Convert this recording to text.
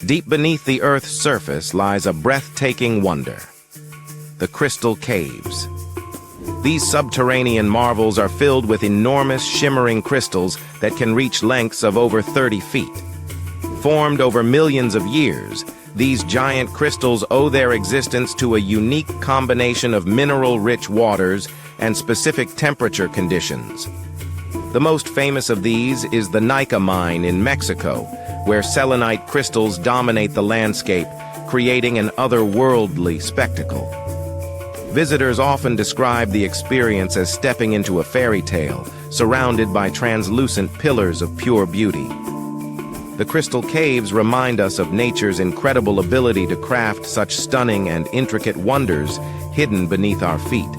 Deep beneath the Earth's surface lies a breathtaking wonder: the crystal caves. These subterranean marvels are filled with enormous shimmering crystals that can reach lengths of over 30 feet. Formed over millions of years, these giant crystals owe their existence to a unique combination of mineral-rich waters and specific temperature conditions. The most famous of these is the Nika mine in Mexico, where selenite crystals dominate the landscape, creating an otherworldly spectacle. Visitors often describe the experience as stepping into a fairy tale, surrounded by translucent pillars of pure beauty. The crystal caves remind us of nature's incredible ability to craft such stunning and intricate wonders hidden beneath our feet.